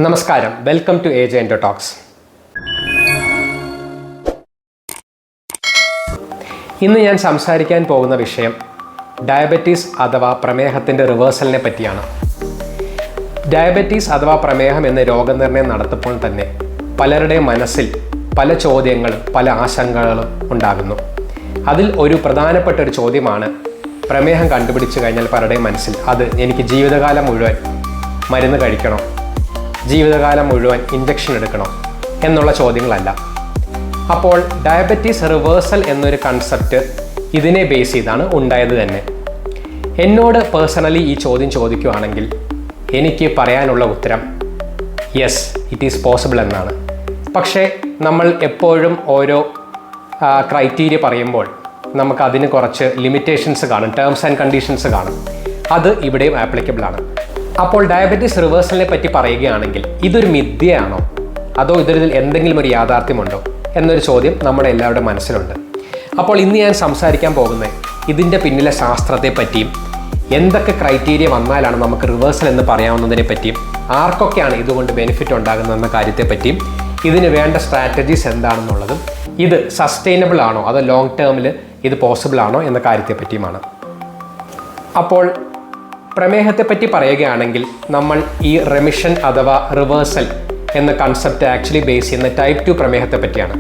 നമസ്കാരം, welcome to AJ Endo Talks. ഇന്ന് ഞാൻ സംസാരിക്കാൻ പോകുന്ന വിഷയം ഡയബറ്റീസ് അഥവാ പ്രമേഹത്തിൻ്റെ റിവേഴ്സലിനെ പറ്റിയാണ്. ഡയബറ്റീസ് അഥവാ പ്രമേഹം എന്ന രോഗനിർണയം നടത്തുമ്പോൾ തന്നെ പലരുടെയും മനസ്സിൽ പല ചോദ്യങ്ങളും പല ആശങ്കകളും ഉണ്ടാകുന്നു. അതിൽ ഒരു പ്രധാനപ്പെട്ട ഒരു ചോദ്യമാണ്, പ്രമേഹം കണ്ടുപിടിച്ചു കഴിഞ്ഞാൽ പലരുടെയും മനസ്സിൽ അത് എനിക്ക് ജീവിതകാലം മുഴുവൻ മരുന്ന് കഴിക്കണോ, ജീവിതകാലം മുഴുവൻ ഇഞ്ചക്ഷൻ എടുക്കണോ എന്നുള്ള ചോദ്യങ്ങളല്ല. അപ്പോൾ ഡയബറ്റീസ് റിവേഴ്സൽ എന്നൊരു കൺസെപ്റ്റ് ഇതിനെ ബേസ് ചെയ്താണ് ഉണ്ടായത് തന്നെ. എന്നോട് പേഴ്സണലി ഈ ചോദ്യം ചോദിക്കുകയാണെങ്കിൽ എനിക്ക് പറയാനുള്ള ഉത്തരം യെസ്, ഇറ്റ് ഈസ് പോസിബിൾ എന്നാണ്. പക്ഷേ നമ്മൾ എപ്പോഴും ഓരോ ക്രൈറ്റീരിയ പറയുമ്പോൾ നമുക്ക് അതിന് കുറച്ച് ലിമിറ്റേഷൻസ് കാണും, ടേംസ് ആൻഡ് കണ്ടീഷൻസ് കാണും. അത് ഇവിടെയും ആപ്ലിക്കബിൾ ആണ്. അപ്പോൾ ഡയബറ്റീസ് റിവേഴ്സലിനെ പറ്റി പറയുകയാണെങ്കിൽ ഇതൊരു മിഥ്യയാണോ അതോ ഇതിൽ എന്തെങ്കിലും ഒരു യാഥാർത്ഥ്യമുണ്ടോ എന്നൊരു ചോദ്യം നമ്മുടെ എല്ലാവരുടെ മനസ്സിലുണ്ട്. അപ്പോൾ ഇന്ന് ഞാൻ സംസാരിക്കാൻ പോകുന്നത് ഇതിൻ്റെ പിന്നിലെ ശാസ്ത്രത്തെ പറ്റിയും എന്തൊക്കെ ക്രൈറ്റീരിയ വന്നാലാണ് നമുക്ക് റിവേഴ്സൽ എന്ന് പറയാവുന്നതിനെ പറ്റിയും ആർക്കൊക്കെയാണ് ഇതുകൊണ്ട് ബെനിഫിറ്റ് ഉണ്ടാകുന്നതെന്ന കാര്യത്തെപ്പറ്റിയും ഇതിന് വേണ്ട സ്ട്രാറ്റജീസ് എന്താണെന്നുള്ളതും ഇത് സസ്റ്റൈനബിൾ ആണോ അതോ ലോങ് ടേമിൽ ഇത് പോസിബിൾ ആണോ എന്ന കാര്യത്തെപ്പറ്റിയുമാണ്. അപ്പോൾ പ്രമേഹത്തെപ്പറ്റി പറയുകയാണെങ്കിൽ നമ്മൾ ഈ റെമിഷൻ അഥവാ റിവേഴ്സൽ എന്ന കൺസെപ്റ്റ് ആക്ച്വലി ബേസ് ചെയ്യുന്ന ടൈപ്പ് 2 പ്രമേഹത്തെ പറ്റിയാണ്.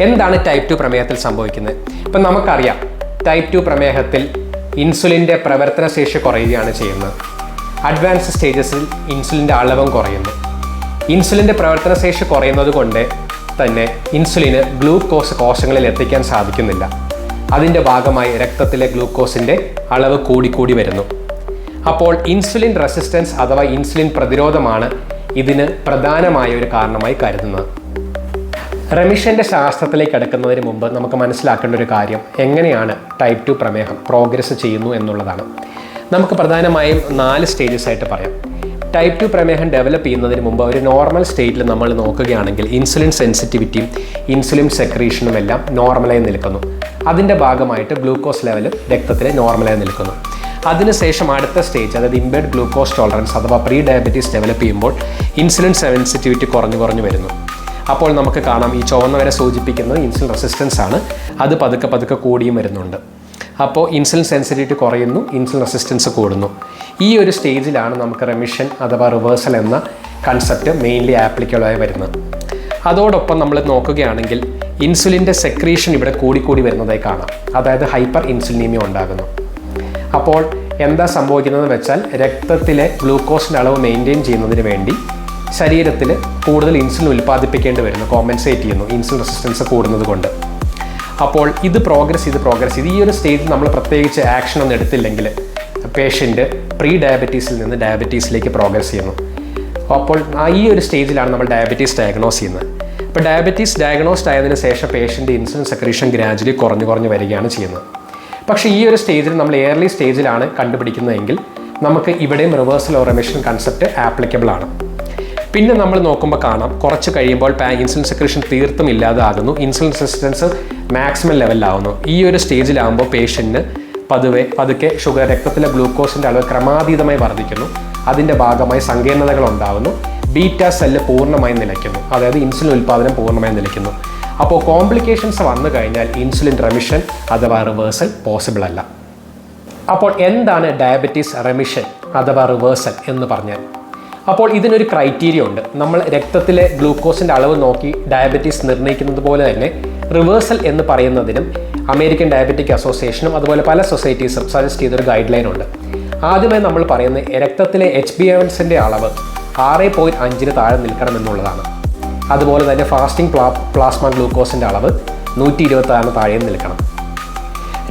എന്താണ് ടൈപ്പ് 2 പ്രമേഹത്തിൽ സംഭവിക്കുന്നത്? ഇപ്പം നമുക്കറിയാം, ടൈപ്പ് 2 പ്രമേഹത്തിൽ ഇൻസുലിൻ്റെ പ്രവർത്തനശേഷി കുറയുകയാണ് ചെയ്യുന്നത്. അഡ്വാൻസ് സ്റ്റേജസിൽ ഇൻസുലിൻ്റെ അളവും കുറയുന്നു. ഇൻസുലിൻ്റെ പ്രവർത്തനശേഷി കുറയുന്നത് കൊണ്ട് തന്നെ ഇൻസുലിന് ഗ്ലൂക്കോസ് കോശങ്ങളിൽ എത്തിക്കാൻ സാധിക്കുന്നില്ല. അതിൻ്റെ ഭാഗമായി രക്തത്തിലെ ഗ്ലൂക്കോസിൻ്റെ അളവ് കൂടിക്കൂടി വരുന്നു. അപ്പോൾ ഇൻസുലിൻ റെസിസ്റ്റൻസ് അഥവാ ഇൻസുലിൻ പ്രതിരോധമാണ് ഇതിന് പ്രധാനമായ ഒരു കാരണമായി കരുതുന്നത്. റെമിഷൻ്റെ ശാസ്ത്രത്തിലേക്ക് അടുക്കുന്നതിന് മുമ്പ് നമുക്ക് മനസ്സിലാക്കേണ്ട ഒരു കാര്യം എങ്ങനെയാണ് ടൈപ്പ് 2 പ്രമേഹം പ്രോഗ്രസ് ചെയ്യുന്നു എന്നുള്ളതാണ്. നമുക്ക് പ്രധാനമായും 4 സ്റ്റേജസ് ആയിട്ട് പറയാം. ടൈപ്പ് 2 പ്രമേഹം ഡെവലപ്പ് ചെയ്യുന്നതിന് മുമ്പ് ഒരു നോർമൽ സ്റ്റേറ്റിൽ നമ്മൾ നോക്കുകയാണെങ്കിൽ ഇൻസുലിൻ സെൻസിറ്റിവിറ്റിയും ഇൻസുലിൻ സെക്രീഷനും എല്ലാം നോർമലായി നിൽക്കുന്നു. അതിൻ്റെ ഭാഗമായിട്ട് ഗ്ലൂക്കോസ് ലെവലും രക്തത്തിലെ നോർമലായി നിൽക്കുന്നു. അതിനുശേഷം അടുത്ത സ്റ്റേജ്, അതായത് ഇംപേർഡ് ഗ്ലൂക്കോസ് ടോളറൻസ് അഥവാ പ്രീ ഡയബറ്റീസ് ഡെവലപ്പ് ചെയ്യുമ്പോൾ ഇൻസുലിൻ സെൻസിറ്റിവിറ്റി കുറഞ്ഞു വരുന്നു. അപ്പോൾ നമുക്ക് കാണാം, ഈ ചുവന്ന വരെ സൂചിപ്പിക്കുന്നത് ഇൻസുലിൻ റെസിസ്റ്റൻസ് ആണ്. അത് പതുക്കെ കൂടിയും വരുന്നുണ്ട്. അപ്പോൾ ഇൻസുലിൻ സെൻസിറ്റിവിറ്റി കുറയുന്നു, ഇൻസുലിൻ റെസിസ്റ്റൻസ് കൂടുന്നു. ഈ ഒരു സ്റ്റേജിലാണ് നമുക്ക് റെമിഷൻ അഥവാ റിവേഴ്സൽ എന്ന കൺസെപ്റ്റ് മെയിൻലി ആപ്ലിക്കബിളായി വരുന്നത്. അതോടൊപ്പം നമ്മൾ നോക്കുകയാണെങ്കിൽ ഇൻസുലിൻ്റെ സെക്രീഷൻ ഇവിടെ കൂടി വരുന്നതായി കാണാം. അതായത് ഹൈപ്പർ ഇൻസുലിനീമിയ ഉണ്ടാകുന്നു. അപ്പോൾ എന്താ സംഭവിക്കുന്നതെന്ന് വെച്ചാൽ രക്തത്തിലെ ഗ്ലൂക്കോസിൻ്റെ അളവ് മെയിൻറ്റെയിൻ ചെയ്യുന്നതിന് വേണ്ടി ശരീരത്തിൽ കൂടുതൽ ഇൻസുലിൻ ഉൽപ്പാദിപ്പിക്കേണ്ടി വരുന്നു, കോമ്പൻസേറ്റ് ചെയ്യുന്നു ഇൻസുലിൻ റെസിസ്റ്റൻസ് കൂടുന്നത് കൊണ്ട്. അപ്പോൾ ഇത് പ്രോഗ്രസ് ചെയ്ത് ഈ ഒരു സ്റ്റേജിൽ നമ്മൾ പ്രത്യേകിച്ച് ആക്ഷൻ ഒന്നും എടുത്തില്ലെങ്കിൽ പേഷ്യൻ്റ് പ്രീ ഡയബറ്റീസിൽ നിന്ന് ഡയബറ്റീസിലേക്ക് പ്രോഗ്രസ് ചെയ്യുന്നു. അപ്പോൾ ഈ ഒരു സ്റ്റേജിലാണ് നമ്മൾ ഡയബറ്റീസ് ഡയഗ്നോസ് ചെയ്യുന്നത്. അപ്പോൾ ഡയബറ്റീസ് ഡയഗ്നോസ്ഡ് ആയതിനു ശേഷം പേഷ്യൻ്റ് ഇൻസുലിൻ സെക്രീഷൻ ഗ്രാജുവലി കുറഞ്ഞു വരികയാണ് ചെയ്യുന്നത്. പക്ഷേ ഈ ഒരു സ്റ്റേജിൽ നമ്മൾ ഏർലി സ്റ്റേജിലാണ് കണ്ടുപിടിക്കുന്നതെങ്കിൽ നമുക്ക് ഇവിടെയും reversal or remission concept applicable ആണ്. പിന്നെ നമ്മൾ നോക്കുമ്പോൾ കാണാം, കുറച്ച് കഴിയുമ്പോൾ ഇൻസുലിൻ സെക്രീഷൻ തീർത്തും ഇല്ലാതാകുന്നു, ഇൻസുലിൻ റെസിസ്റ്റൻസ് മാക്സിമം ലെവലിലാവുന്നു. ഈ ഒരു സ്റ്റേജിലാകുമ്പോൾ പേഷ്യൻറ്റിന് പതുക്കെ രക്തത്തിലെ ഗ്ലൂക്കോസിൻ്റെ അളവ് ക്രമാതീതമായി വർദ്ധിക്കുന്നു. അതിൻ്റെ ഭാഗമായി സങ്കീർണതകൾ ഉണ്ടാകുന്നു. ബീറ്റാ സെല്ല് പൂർണ്ണമായി നിലയ്ക്കുന്നു, അതായത് ഇൻസുലിൻ ഉൽപ്പാദനം പൂർണ്ണമായി നിലയ്ക്കുന്നു. അപ്പോൾ കോംപ്ലിക്കേഷൻസ് വന്നു കഴിഞ്ഞാൽ ഇൻസുലിൻ റെമിഷൻ അഥവാ റിവേഴ്സൽ പോസിബിൾ അല്ല. അപ്പോൾ എന്താണ് ഡയബറ്റീസ് റെമിഷൻ അഥവാ റിവേഴ്സൽ എന്ന് പറഞ്ഞാൽ? അപ്പോൾ ഇതിനൊരു ക്രൈറ്റീരിയ ഉണ്ട്. നമ്മൾ രക്തത്തിലെ ഗ്ലൂക്കോസിൻ്റെ അളവ് നോക്കി ഡയബറ്റീസ് നിർണ്ണയിക്കുന്നത് പോലെ തന്നെ റിവേഴ്സൽ എന്ന് പറയുന്നതിനും അമേരിക്കൻ ഡയബറ്റിക് അസോസിയേഷനും അതുപോലെ പല സൊസൈറ്റീസും സജസ്റ്റ് ചെയ്തൊരു ഗൈഡ് ലൈൻ ഉണ്ട്. ആദ്യമായി നമ്മൾ പറയുന്നത് രക്തത്തിലെ HbA1c അളവ് 6.5 താഴെ നിൽക്കണമെന്നുള്ളതാണ്. അതുപോലെ തന്നെ ഫാസ്റ്റിംഗ് പ്ലാസ്മ ഗ്ലൂക്കോസിൻ്റെ അളവ് 126 താഴെ നിൽക്കണം.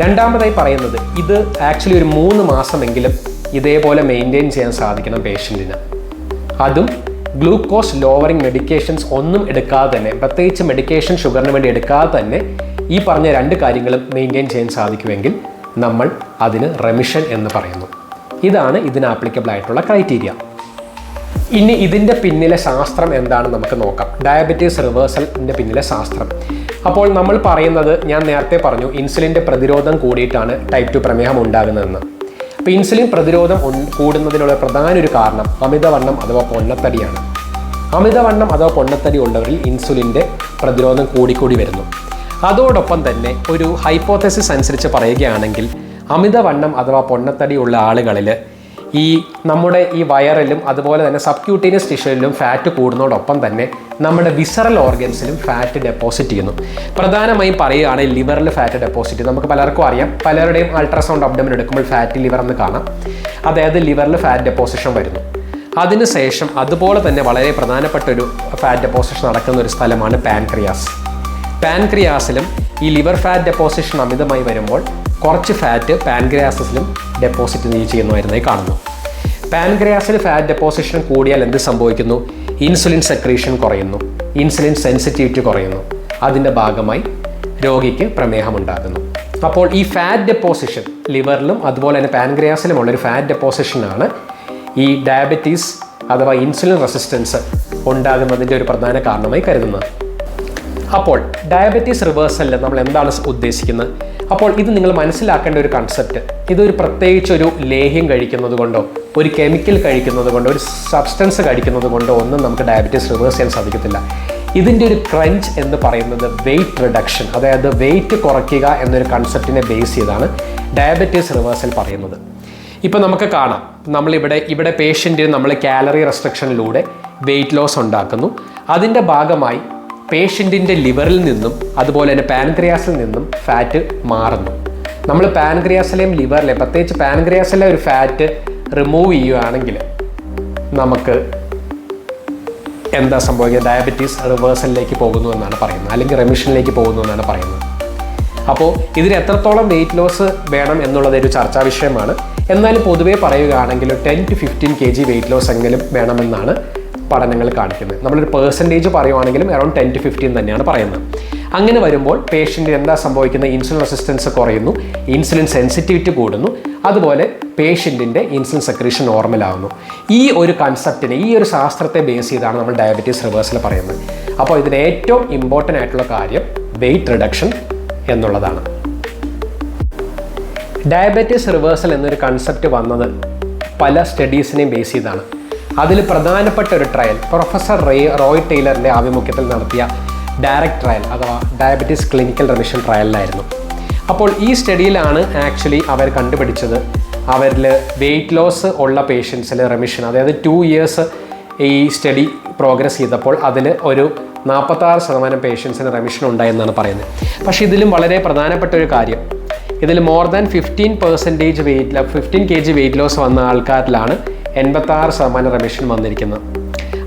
രണ്ടാമതായി പറയുന്നത് ഇത് ആക്ച്വലി ഒരു 3 മാസമെങ്കിലും ഇതേപോലെ മെയിൻറ്റെയിൻ ചെയ്യാൻ സാധിക്കണം പേഷ്യൻറ്റിന്. അതും ഗ്ലൂക്കോസ് ലോവറിങ് മെഡിക്കേഷൻസ് ഒന്നും എടുക്കാതെ തന്നെ, പ്രത്യേകിച്ച് മെഡിക്കേഷൻ ഷുഗറിന് വേണ്ടി എടുക്കാതെ തന്നെ ഈ പറഞ്ഞ 2 കാര്യങ്ങളും മെയിൻറ്റെയിൻ ചെയ്യാൻ സാധിക്കുമെങ്കിൽ നമ്മൾ അതിന് റെമിഷൻ എന്ന് പറയുന്നു. ഇതാണ് ഇതിന് ആപ്ലിക്കബിൾ ആയിട്ടുള്ള ക്രൈറ്റീരിയ. ഇനി ഇതിൻ്റെ പിന്നിലെ ശാസ്ത്രം എന്താണെന്ന് നമുക്ക് നോക്കാം. ഡയബറ്റീസ് റിവേഴ്സലിൻ്റെ പിന്നിലെ ശാസ്ത്രം. അപ്പോൾ നമ്മൾ പറയുന്നത്, ഞാൻ നേരത്തെ പറഞ്ഞു, ഇൻസുലിൻ്റെ പ്രതിരോധം കൂടിയിട്ടാണ് ടൈപ്പ് 2 പ്രമേഹം ഉണ്ടാകുന്നതെന്ന്. അപ്പോൾ ഇൻസുലിൻ പ്രതിരോധം കൂടുന്നതിനുള്ള പ്രധാന ഒരു കാരണം അമിതവണ്ണം അഥവാ പൊണ്ണത്തടിയാണ്. അമിതവണ്ണം അഥവാ പൊണ്ണത്തടി ഉള്ളവരിൽ ഇൻസുലിൻ്റെ പ്രതിരോധം കൂടിക്കൂടി വരുന്നു. അതോടൊപ്പം തന്നെ ഒരു ഹൈപ്പോത്തസിസ് അനുസരിച്ച് പറയുകയാണെങ്കിൽ അമിതവണ്ണം അഥവാ പൊണ്ണത്തടി ഉള്ള ആളുകളിൽ നമ്മുടെ ഈ വയറിലും അതുപോലെ തന്നെ സബ്ക്യൂട്ടീനിയസ് ടിഷ്യൂയിലും ഫാറ്റ് കൂടുന്നതോടൊപ്പം തന്നെ നമ്മുടെ വിസറൽ ഓർഗൻസിലും ഫാറ്റ് ഡെപ്പോസിറ്റ് ചെയ്യുന്നു. പ്രധാനമായും പറയുകയാണെങ്കിൽ ലിവറിൽ ഫാറ്റ് ഡെപ്പോസിറ്റ് ചെയ്യും. നമുക്ക് പലർക്കും അറിയാം, പലരുടെയും അൾട്രാസൗണ്ട് അബ്ഡോമിൻ എടുക്കുമ്പോൾ ഫാറ്റ് ലിവർ എന്ന് കാണാം. അതായത് ലിവറിൽ ഫാറ്റ് ഡെപ്പോസിഷൻ വരുന്നു. അതിനുശേഷം അതുപോലെ തന്നെ വളരെ പ്രധാനപ്പെട്ട ഒരു ഫാറ്റ് ഡെപ്പോസിഷൻ നടക്കുന്ന ഒരു സ്ഥലമാണ് പാൻക്രിയാസ്. പാൻക്രിയാസിലും ഈ ലിവർ ഫാറ്റ് ഡെപ്പോസിഷൻ അമിതമായി വരുമ്പോൾ കുറച്ച് ഫാറ്റ് പാൻക്രിയാസിലും ഡെപ്പോസിറ്റ് ചെയ്യുന്നതായിരുന്നായി കാണുന്നു. പാൻക്രിയാസിൽ ഫാറ്റ് ഡെപ്പോസിഷൻ കൂടിയാൽ എന്ത് സംഭവിക്കുന്നു? ഇൻസുലിൻ സെക്രീഷൻ കുറയുന്നു, ഇൻസുലിൻ സെൻസിറ്റിവിറ്റി കുറയുന്നു. അതിൻ്റെ ഭാഗമായി രോഗിക്ക് പ്രമേഹം ഉണ്ടാകുന്നു. അപ്പോൾ ഈ ഫാറ്റ് ഡെപ്പോസിഷൻ ലിവറിലും അതുപോലെ തന്നെ പാൻക്രിയാസിലുമുള്ളൊരു ഫാറ്റ് ഡെപ്പോസിഷനാണ് ഈ ഡയബറ്റീസ് അഥവാ ഇൻസുലിൻ റെസിസ്റ്റൻസ് ഉണ്ടാകുന്നതിൻ്റെ ഒരു പ്രധാന കാരണമായി കരുതുന്നത്. അപ്പോൾ ഡയബറ്റീസ് റിവേഴ്സലിൽ നമ്മൾ എന്താണ് ഉദ്ദേശിക്കുന്നത്? അപ്പോൾ ഇത് നിങ്ങൾ മനസ്സിലാക്കേണ്ട ഒരു കൺസെപ്റ്റ്, ഇതൊരു പ്രത്യേകിച്ചൊരു ലേഹ്യം കഴിക്കുന്നത് കൊണ്ടോ ഒരു കെമിക്കൽ കഴിക്കുന്നത് കൊണ്ടോ ഒരു സബ്സ്റ്റൻസ് കഴിക്കുന്നത് കൊണ്ടോ ഒന്നും നമുക്ക് ഡയബറ്റീസ് റിവേഴ്സ് ചെയ്യാൻ സാധിക്കത്തില്ല. ഇതിൻ്റെ ഒരു ക്രഞ്ച് എന്ന് പറയുന്നത് വെയിറ്റ് റിഡക്ഷൻ, അതായത് വെയിറ്റ് കുറയ്ക്കുക എന്നൊരു കൺസെപ്റ്റിനെ ബേസ് ചെയ്താണ് ഡയബറ്റീസ് റിവേഴ്സൽ പറയുന്നത്. ഇപ്പോൾ നമുക്ക് കാണാം, ഇവിടെ പേഷ്യൻറ്റിന് നമ്മൾ കാലറി റെസ്ട്രിക്ഷനിലൂടെ വെയിറ്റ് ലോസ് ഉണ്ടാക്കുന്നു. അതിൻ്റെ ഭാഗമായി പേഷ്യൻറ്റിൻ്റെ ലിവറിൽ നിന്നും അതുപോലെ തന്നെ പാൻക്രിയാസിൽ നിന്നും ഫാറ്റ് മാറുന്നു. നമ്മൾ പാൻക്രിയാസിലെയും ലിവറിലെയും പ്രത്യേകിച്ച് പാൻക്രിയാസിലെ ഒരു ഫാറ്റ് റിമൂവ് ചെയ്യുകയാണെങ്കിൽ നമുക്ക് എന്താ സംഭവിക്കുക? ഡയബറ്റീസ് റിവേഴ്സലിലേക്ക് പോകുന്നു എന്നാണ് പറയുന്നത്, അല്ലെങ്കിൽ റെമിഷനിലേക്ക് പോകുന്നു എന്നാണ് പറയുന്നത്. അപ്പോൾ ഇതിന് എത്രത്തോളം വെയിറ്റ് ലോസ് വേണം എന്നുള്ളത് ഒരു ചർച്ചാ വിഷയമാണ്. എന്നാലും പൊതുവേ പറയുകയാണെങ്കിൽ 10 to 15 kg വെയിറ്റ് ലോസ് എങ്കിലും വേണമെന്നാണ് പഠനങ്ങൾ കാണിക്കുന്നത്. നമ്മളൊരു പെർസെൻറ്റേജ് പറയുവാണെങ്കിലും അറൗണ്ട് 10 to 15 തന്നെയാണ് പറയുന്നത്. അങ്ങനെ വരുമ്പോൾ പേഷ്യൻറ്റ് എന്താ സംഭവിക്കുന്നത്? ഇൻസുലിൻ റെസിസ്റ്റൻസ് കുറയുന്നു, ഇൻസുലിൻ സെൻസിറ്റിവിറ്റി കൂടുന്നു, അതുപോലെ പേഷ്യൻറ്റിൻ്റെ ഇൻസുലിൻ സെക്രീഷൻ നോർമലാകുന്നു. ഈ ഒരു കൺസെപ്റ്റിനെ, ഈ ഒരു ശാസ്ത്രത്തെ ബേസ് ചെയ്താണ് നമ്മൾ ഡയബറ്റീസ് റിവേഴ്സൽ പറയുന്നത്. അപ്പോൾ ഇതിന് ഏറ്റവും ഇമ്പോർട്ടൻ്റ് ആയിട്ടുള്ള കാര്യം വെയിറ്റ് റിഡക്ഷൻ എന്നുള്ളതാണ്. ഡയബറ്റീസ് റിവേഴ്സൽ എന്നൊരു കൺസെപ്റ്റ് വന്നത് പല സ്റ്റഡീസിനെയും ബേസ് ചെയ്താണ്. അതിൽ പ്രധാനപ്പെട്ട ഒരു ട്രയൽ പ്രൊഫസർ റോയ് ടൈലറിൻ്റെ ആഭിമുഖ്യത്തിൽ നടത്തിയ ഡയറക്റ്റ് ട്രയൽ അഥവാ ഡയബറ്റീസ് ക്ലിനിക്കൽ റിമിഷൻ ട്രയലിലായിരുന്നു. അപ്പോൾ ഈ സ്റ്റഡിയിലാണ് ആക്ച്വലി അവർ കണ്ടുപിടിച്ചത്, അവരിൽ വെയിറ്റ് ലോസ് ഉള്ള പേഷ്യൻസിൽ റെമിഷൻ, അതായത് 2 years ഈ സ്റ്റഡി പ്രോഗ്രസ് ചെയ്തപ്പോൾ അതിൽ ഒരു 46% പേഷ്യൻസിന് റെമിഷൻ ഉണ്ടായെന്നാണ് പറയുന്നത്. പക്ഷേ ഇതിലും വളരെ പ്രധാനപ്പെട്ട ഒരു കാര്യം, ഇതിൽ more than 15 kg weight loss വന്ന ആൾക്കാരിലാണ് 86% റെമിഷൻ വന്നിരിക്കുന്നത്.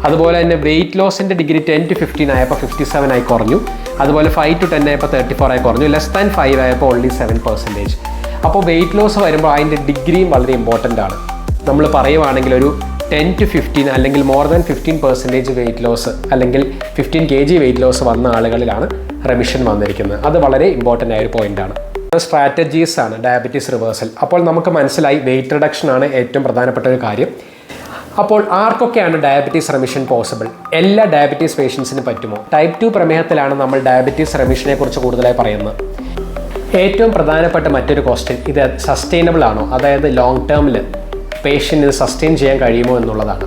അതുപോലെ തന്നെ വെയിറ്റ് ലോസിൻ്റെ ഡിഗ്രി 10 to 15 ആയപ്പോൾ 57 ആയി കുറഞ്ഞു. അതുപോലെ 5 to 10 ആയപ്പോൾ 34 ആയി കുറഞ്ഞു. ലെസ് ദാൻ 5 ആയപ്പോൾ ഓൺലി 7%. അപ്പോൾ വെയിറ്റ് ലോസ് വരുമ്പോൾ അതിൻ്റെ ഡിഗ്രിയും വളരെ ഇമ്പോർട്ടൻ്റ് ആണ്. നമ്മൾ പറയുവാണെങ്കിൽ ഒരു 10 to 15 അല്ലെങ്കിൽ മോർ ദാൻ 15% വെയിറ്റ് ലോസ് അല്ലെങ്കിൽ 15 kg വെയിറ്റ് ലോസ് വന്ന ആളുകളിലാണ് റെമിഷൻ വന്നിരിക്കുന്നത്. അത് വളരെ ഇമ്പോർട്ടൻ്റ് ആയ ഒരു പോയിൻ്റാണ്. സ്ട്രാറ്റജീസ് ആണ് ഡയബറ്റീസ് റിവേഴ്സൽ. അപ്പോൾ നമുക്ക് മനസ്സിലായി വെയിറ്റ് റിഡക്ഷൻ ആണ് ഏറ്റവും പ്രധാനപ്പെട്ട ഒരു കാര്യം. അപ്പോൾ ആർക്കൊക്കെയാണ് ഡയബറ്റീസ് റെമിഷൻ പോസിബിൾ? എല്ലാ ഡയബറ്റീസ് പേഷ്യൻസിന് പറ്റുമോ? ടൈപ്പ് 2 പ്രമേഹത്തിലാണ് നമ്മൾ ഡയബറ്റീസ് റെമിഷനെ കുറിച്ച് കൂടുതലായി പറയുന്നത്. ഏറ്റവും പ്രധാനപ്പെട്ട മറ്റൊരു ക്വസ്റ്റ്യൻ, ഇത് സസ്റ്റൈനബിൾ ആണോ, അതായത് ലോങ് ടേമിൽ പേഷ്യൻ്റ് ഇത് സസ്റ്റെയിൻ ചെയ്യാൻ കഴിയുമോ എന്നുള്ളതാണ്.